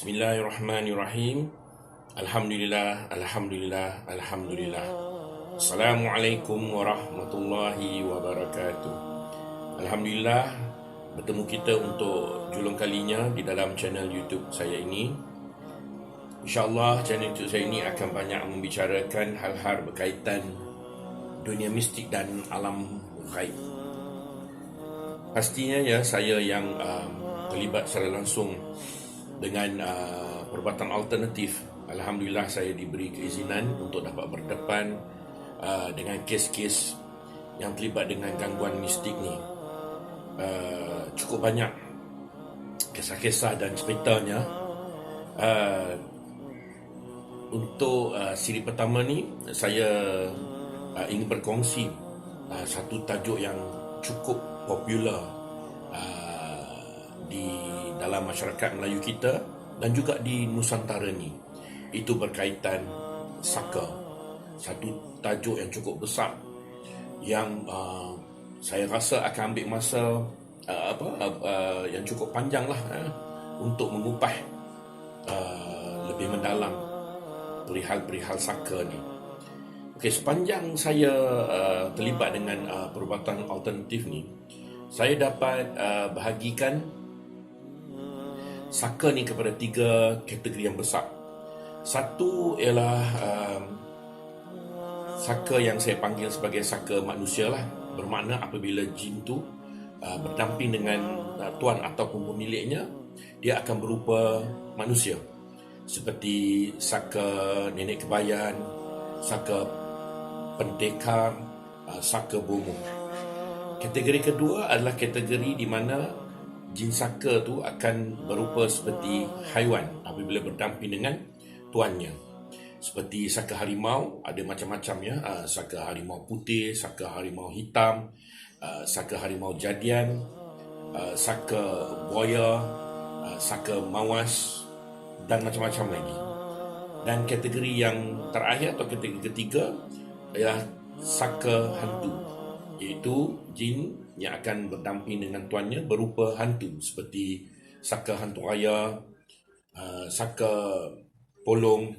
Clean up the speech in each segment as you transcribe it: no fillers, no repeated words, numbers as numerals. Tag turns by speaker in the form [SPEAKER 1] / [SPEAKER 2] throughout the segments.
[SPEAKER 1] Bismillahirrahmanirrahim. Alhamdulillah, alhamdulillah, alhamdulillah. Assalamualaikum warahmatullahi wabarakatuh. Alhamdulillah, bertemu kita untuk julung kalinya di dalam channel YouTube saya ini. InsyaAllah channel YouTube saya ini akan banyak membicarakan hal-hal berkaitan dunia mistik dan alam ghaib. Pastinya ya, saya yang terlibat secara langsung dengan perubatan alternatif. Alhamdulillah saya diberi keizinan untuk dapat berdepan dengan kes-kes yang terlibat dengan gangguan mistik ni. Cukup banyak kisah-kisah dan ceritanya. Untuk siri pertama ni, saya ingin berkongsi satu tajuk yang cukup popular di dalam masyarakat Melayu kita dan juga di Nusantara ni. Itu berkaitan saka. Satu tajuk yang cukup besar yang saya rasa akan ambil masa yang cukup panjang lah untuk mengupas lebih mendalam perihal-perihal saka ni. Okey, sepanjang saya terlibat dengan perubatan alternatif ni, saya dapat bahagikan saka ni kepada 3 kategori yang besar. Satu ialah saka yang saya panggil sebagai saka manusia lah. Bermakna apabila jin tu berdamping dengan tuan ataupun pemiliknya, dia akan berupa manusia. Seperti saka nenek kebayan, saka pendekar, saka bomoh. Kategori kedua adalah kategori di mana jin saka tu akan berupa seperti haiwan apabila berdamping dengan tuannya. Seperti saka harimau, ada macam-macam ya. Saka harimau putih, saka harimau hitam, saka harimau jadian, saka buaya, saka mawas dan macam-macam lagi. Dan kategori yang terakhir atau kategori ketiga ialah saka hantu, iaitu jin yang akan berdamping dengan tuannya berupa hantu seperti saka hantu raya, saka polong,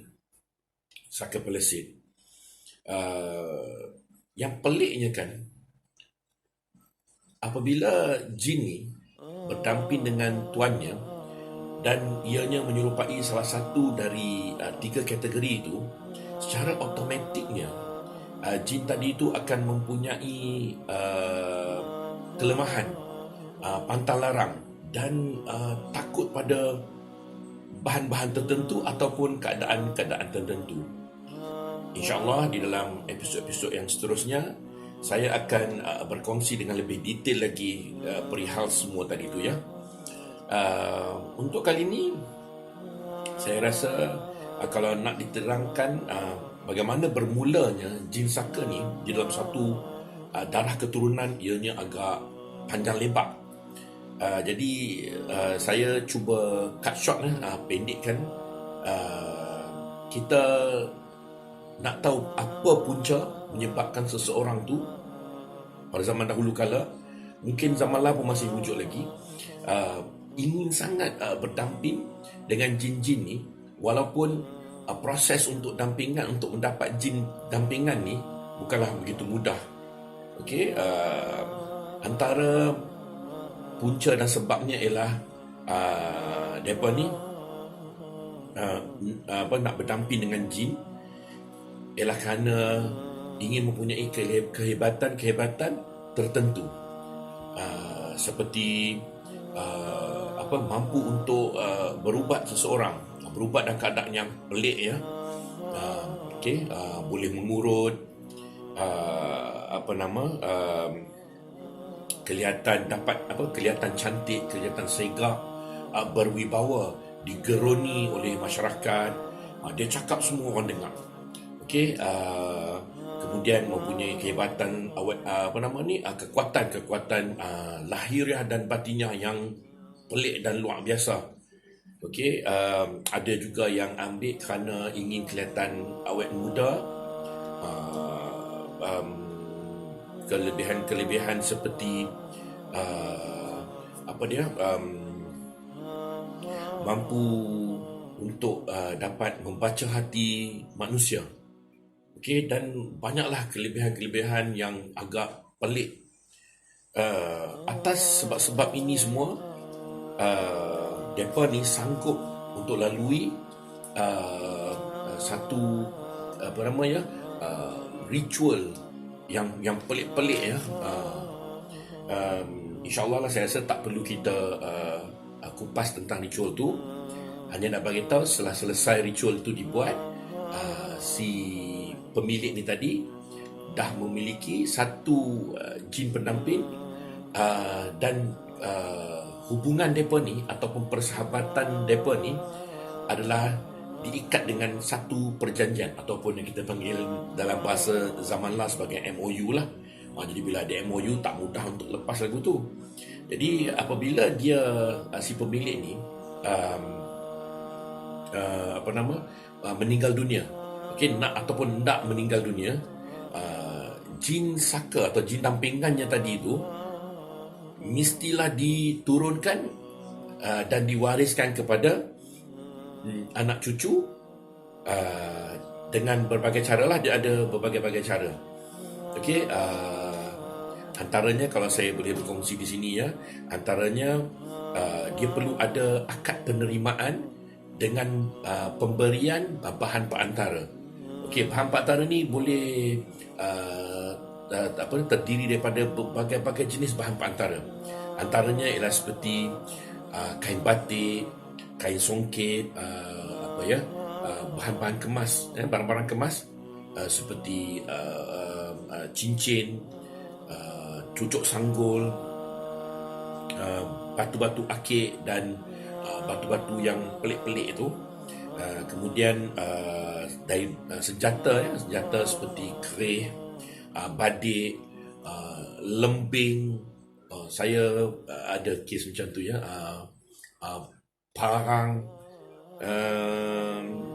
[SPEAKER 1] saka pelesit. Yang peliknya kan, apabila jin ni berdamping dengan tuannya dan ianya menyerupai salah satu dari 3 kategori itu, secara automatiknya jin tadi itu akan mempunyai kelemahan, pantang larang dan takut pada bahan-bahan tertentu ataupun keadaan-keadaan tertentu. InsyaAllah di dalam episod-episod yang seterusnya, saya akan berkongsi dengan lebih detail lagi perihal semua tadi itu ya. Untuk kali ini, saya rasa kalau nak diterangkan bagaimana bermulanya jin saka ni di dalam satu darah keturunan, ianya agak panjang lebar. Jadi saya cuba cut short pendekkan. Kita nak tahu apa punca menyebabkan seseorang tu pada zaman dahulu kala, mungkin zaman lah pun masih wujud lagi, ingin sangat berdamping dengan jin-jin ni, walaupun proses untuk dampingan, untuk mendapat jin dampingan ni bukanlah begitu mudah. Okey, antara punca dan sebabnya ialah mereka ni nak berdamping dengan jin ialah kerana ingin mempunyai kehebatan tertentu, seperti mampu untuk berubat seseorang, berubat dalam keadaan yang pelik ya. Boleh mengurut, kelihatan cantik, kelihatan segak, berwibawa, digeruni oleh masyarakat. Dia cakap semua orang dengar. Kemudian mempunyai kehebatan kekuatan lahiriah dan batiniah yang pelik dan luar biasa. Ada juga yang ambil kerana ingin kelihatan awet muda, kelebihan-kelebihan seperti mampu untuk dapat membaca hati manusia. Okey, dan banyaklah kelebihan-kelebihan yang agak pelik. Atas sebab-sebab ini semua, mereka ni sanggup untuk lalui satu ritual yang pelik-pelik ya. InsyaAllah lah, saya rasa tak perlu kita kupas tentang ritual tu. Hanya nak bagi tahu setelah selesai ritual tu dibuat, si pemilik ni tadi dah memiliki satu jin pendamping, dan hubungan mereka ni ataupun persahabatan mereka ni adalah diikat dengan satu perjanjian ataupun yang kita panggil dalam bahasa zaman lah sebagai MOU lah. Jadi bila ada MOU, tak mudah untuk lepas lagu tu. Jadi apabila dia si pemilik ni meninggal dunia, nak ataupun tak meninggal dunia, jin saka atau jin dampingannya tadi itu mestilah diturunkan dan diwariskan kepada anak cucu dengan berbagai cara lah. Dia ada berbagai-bagai cara. Okey, antaranya kalau saya boleh berkongsi di sini ya, antaranya dia perlu ada akad penerimaan dengan pemberian bahan perantara. Okey, bahan perantara ni boleh terdiri daripada berbagai-bagai jenis bahan perantara. Antaranya ialah seperti kain batik, kain songket, bahan-bahan kemas, barang-barang kemas seperti cincin, cucuk sanggul, batu-batu akik dan batu-batu yang pelik-pelik itu. Kemudian dari senjata seperti kerih, badik, lembing. Saya ada kes macam tu ya. Parang,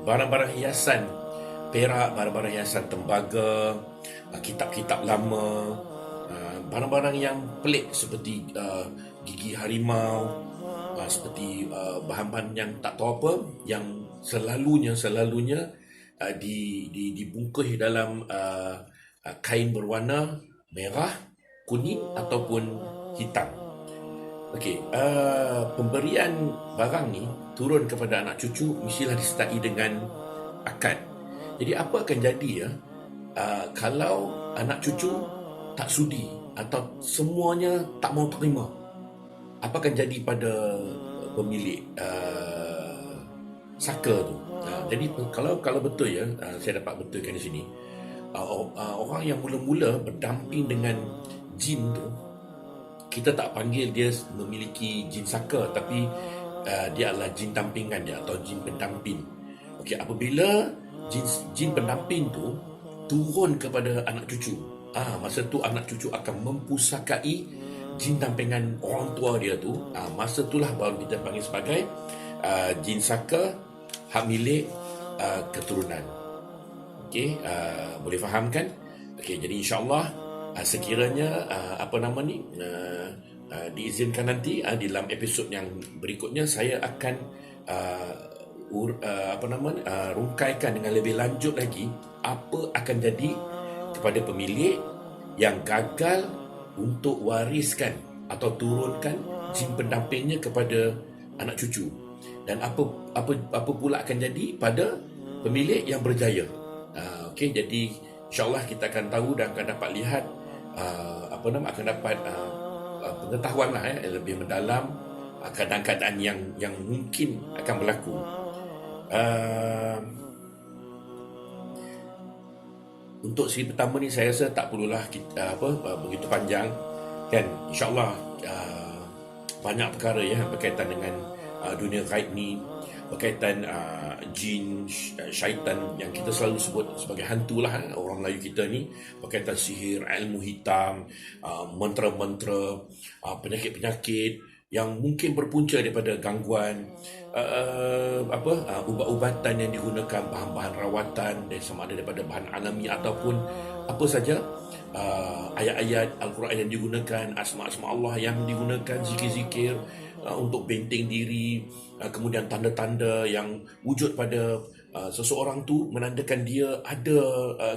[SPEAKER 1] barang-barang hiasan perak, barang-barang hiasan tembaga, kitab-kitab lama, barang-barang yang pelik seperti gigi harimau, seperti bahan-bahan yang tak tahu apa, yang selalunya dibungkus dalam kain berwarna merah, kuning ataupun hitam. Okey, pemberian barang ni turun kepada anak cucu mestilah disertai dengan akad. Jadi apa akan jadi ya kalau anak cucu tak sudi atau semuanya tak mau terima? Apa akan jadi pada pemilik saka tu? Jadi kalau betul ya, saya dapat betulkan di sini, orang yang mula-mula berdamping dengan jin tu, kita tak panggil dia memiliki jin saka, tapi dia adalah jin dampingan dia atau jin pendamping. Okey, apabila jin pendamping tu turun kepada anak cucu, masa tu anak cucu akan mempusakai jin dampingan orang tua dia tu. Masa itulah baru kita panggil sebagai jin saka hak milik keturunan. Okey, boleh faham kan? Okey, jadi insya-Allah sekiranya diizinkan nanti di dalam episod yang berikutnya saya akan rungkaikan dengan lebih lanjut lagi apa akan jadi kepada pemilik yang gagal untuk wariskan atau turunkan jin pendampingnya kepada anak cucu, dan apa pula akan jadi pada pemilik yang berjaya. Okey, jadi insya-Allah kita akan tahu dan akan dapat lihat akan dapat pengetahuan lah lebih mendalam keadaan-keadaan yang mungkin akan berlaku. Untuk siri pertama ni saya rasa tak perlulah kita begitu panjang kan. InsyaAllah banyak perkara ya berkaitan dengan dunia gaib ni, berkaitan jin, syaitan yang kita selalu sebut sebagai hantu lah orang Melayu kita ni, berkaitan sihir, ilmu hitam, mentera-mentera, penyakit-penyakit yang mungkin berpunca daripada gangguan ubat-ubatan yang digunakan, bahan-bahan rawatan dan sama ada daripada bahan alami ataupun apa saja, ayat-ayat Al-Quran yang digunakan, asma-asma Allah yang digunakan, zikir-zikir, untuk benteng diri, kemudian tanda-tanda yang wujud pada seseorang tu menandakan dia ada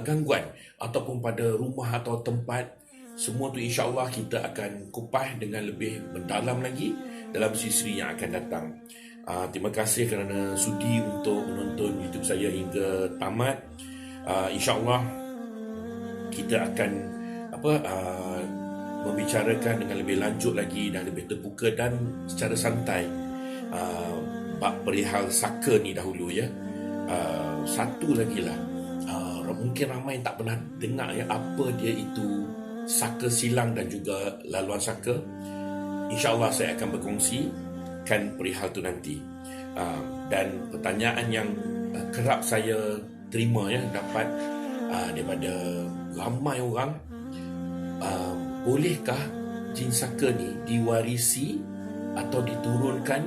[SPEAKER 1] gangguan ataupun pada rumah atau tempat. Semua tu insya-Allah kita akan kupas dengan lebih mendalam lagi dalam siri yang akan datang. Terima kasih kerana sudi untuk menonton YouTube saya hingga tamat. InsyaAllah kita akan membicarakan dengan lebih lanjut lagi dan lebih terbuka dan secara santai bab perihal saka ni dahulu ya. Satu lagi lah, mungkin ramai yang tak pernah dengar ya apa dia itu saka silang dan juga laluan saka. InsyaAllah saya akan berkongsikan perihal tu nanti. Dan pertanyaan yang kerap saya terima ya, dapat daripada ramai orang, bolehkah jin saka ni diwarisi atau diturunkan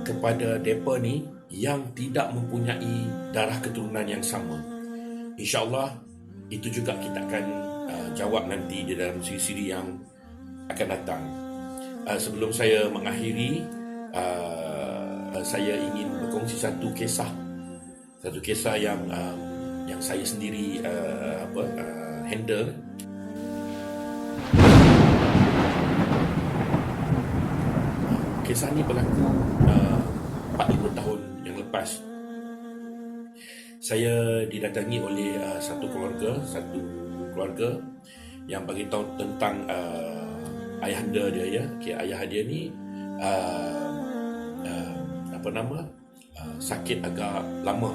[SPEAKER 1] kepada mereka ni yang tidak mempunyai darah keturunan yang sama? InsyaAllah itu juga kita akan jawab nanti di dalam siri-siri yang akan datang. Sebelum saya mengakhiri, saya ingin berkongsi satu kisah yang saya sendiri handle. Kisah ni berlaku 45 tahun yang lepas. Saya didatangi oleh satu keluarga yang bagi tahu tentang ayahanda dia ya. Ayah dia ni sakit agak lama,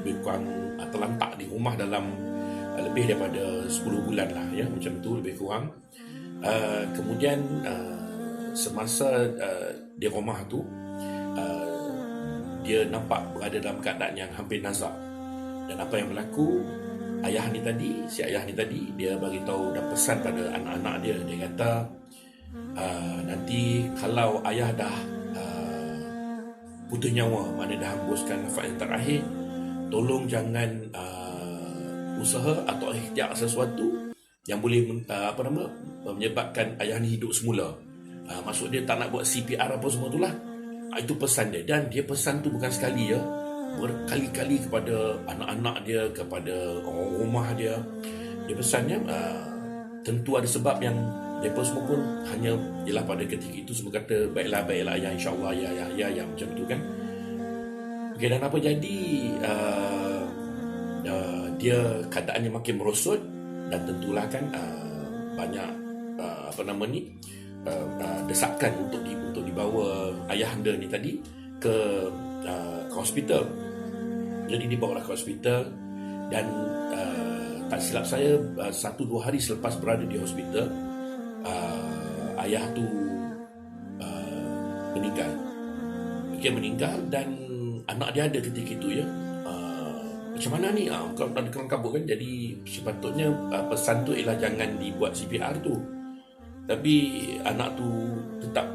[SPEAKER 1] lebih kurang terlantak di rumah dalam lebih daripada 10 bulan lah ya, macam tu lebih kurang. Kemudian semasa di rumah tu, dia nampak berada dalam keadaan yang hampir nazak. Dan apa yang berlaku, si ayah ni tadi dia bagi tahu dan pesan pada anak-anak dia. Dia kata nanti kalau ayah dah putus nyawa, mana dah hembuskan nafas yang terakhir, tolong jangan usaha atau ikhtiar sesuatu yang boleh menyebabkan ayah ni hidup semula. Maksud dia tak nak buat CPR apa semua tu lah. Itu pesan dia. Dan dia pesan tu bukan sekali ya, berkali-kali kepada anak-anak dia, kepada orang rumah dia. Dia pesannya tentu ada sebab yang mereka semua pun hanya ialah pada ketika itu semua kata baiklah ya, insyaAllah ya macam tu kan. Okay, dan apa jadi, dia keadaannya makin merosot dan tentulah kan banyak desakan untuk dibawa ayahanda ni tadi ke hospital. Jadi dibawa ke hospital dan tak silap saya 1-2 hari selepas berada di hospital, ayah tu meninggal dan anak dia ada ketika itu ya. Macam mana ni? Kau ada kelam kabut kan. Jadi sepatutnya pesan tu ialah jangan dibuat CPR tu. Tapi anak tu tetap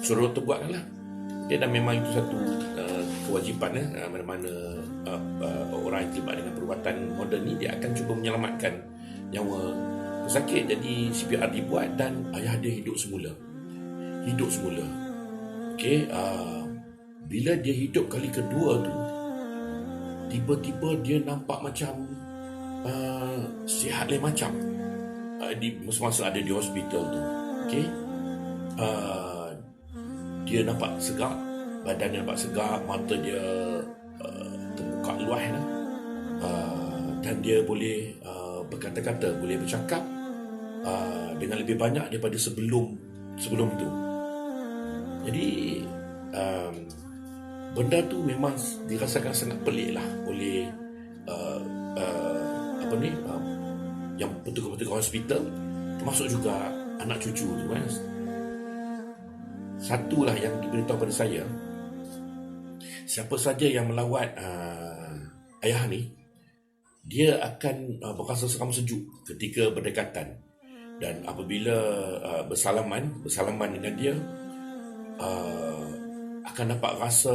[SPEAKER 1] suruh terbuatkan lah. Dan memang itu satu kewajipan mana-mana orang yang terlibat dengan perubatan moden ni, dia akan cuba menyelamatkan nyawa pesakit. Jadi CPR dibuat dan ayah dia hidup semula. Okey, bila dia hidup kali kedua tu, tiba-tiba dia nampak macam sihat lain macam di semasa ada di hospital tu. Okey, dia nampak segar, badan dia nampak segar, mata dia terbuka luas lah. Dan dia boleh berkata-kata, boleh bercakap dengan lebih banyak daripada sebelum tu. Jadi benda tu memang dirasakan sangat pelik lah oleh yang petugas-petugas hospital, termasuk juga anak cucu tu kan. Satulah yang diberitahu pada saya, siapa saja yang melawat ayah ni, dia akan berasa seram sejuk ketika berdekatan. Dan apabila bersalaman dengan dia, akan dapat rasa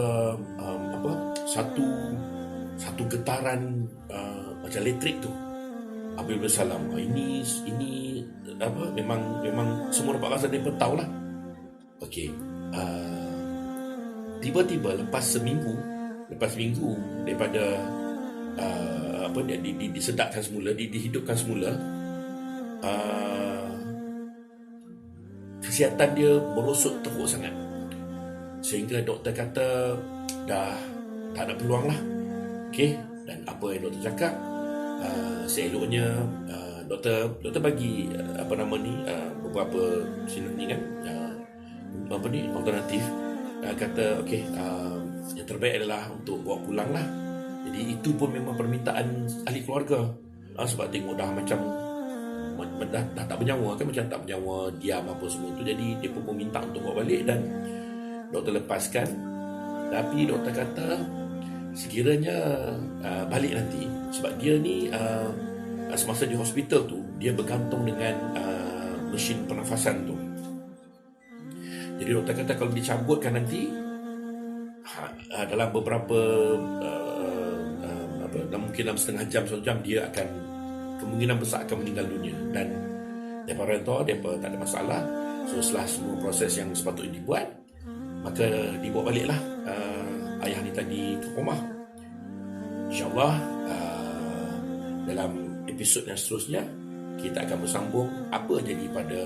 [SPEAKER 1] satu getaran macam elektrik tu apabila bersalam. Ini memang semua dapat rasa, dia tahu lah. Okey. Tiba-tiba lepas seminggu daripada apa dia disedapkan semula, dihidupkan semula, uh, kesihatan dia merosot teruk sangat. Sehingga doktor kata dah tak ada peluang lah. Okey, dan apa yang doktor cakap, seeloknya doktor bagi apa nama ni, beberapa ni kan, apa ni, alternatif. Kata okey, yang terbaik adalah untuk bawa pulang lah. Jadi itu pun memang permintaan ahli keluarga, sebab tengok dah macam dah tak bernyawa kan, macam tak bernyawa, diam apa semua tu. Jadi dia pun minta untuk bawa balik dan doktor lepaskan. Tapi doktor kata sekiranya balik nanti, sebab dia ni semasa di hospital tu dia bergantung dengan mesin pernafasan tu. Jadi doktor kata kalau dicabutkan nanti, dalam beberapa mungkin dalam setengah jam, 1 jam, dia akan kemungkinan besar akan meninggal dunia. Dan mereka reda, mereka tak ada masalah. So setelah semua proses yang sepatutnya dibuat, maka dibawa baliklah ayah ni tadi ke rumah. InsyaAllah dalam episod yang seterusnya kita akan bersambung apa jadi pada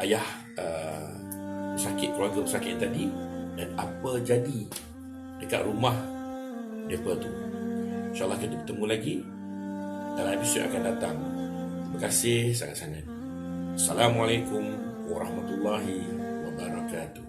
[SPEAKER 1] ayah keluarga pesakit yang tadi, dan apa jadi dekat rumah mereka tu. InsyaAllah kita bertemu lagi dalam episod yang akan datang. Terima kasih sangat-sangat. Assalamualaikum warahmatullahi wabarakatuh.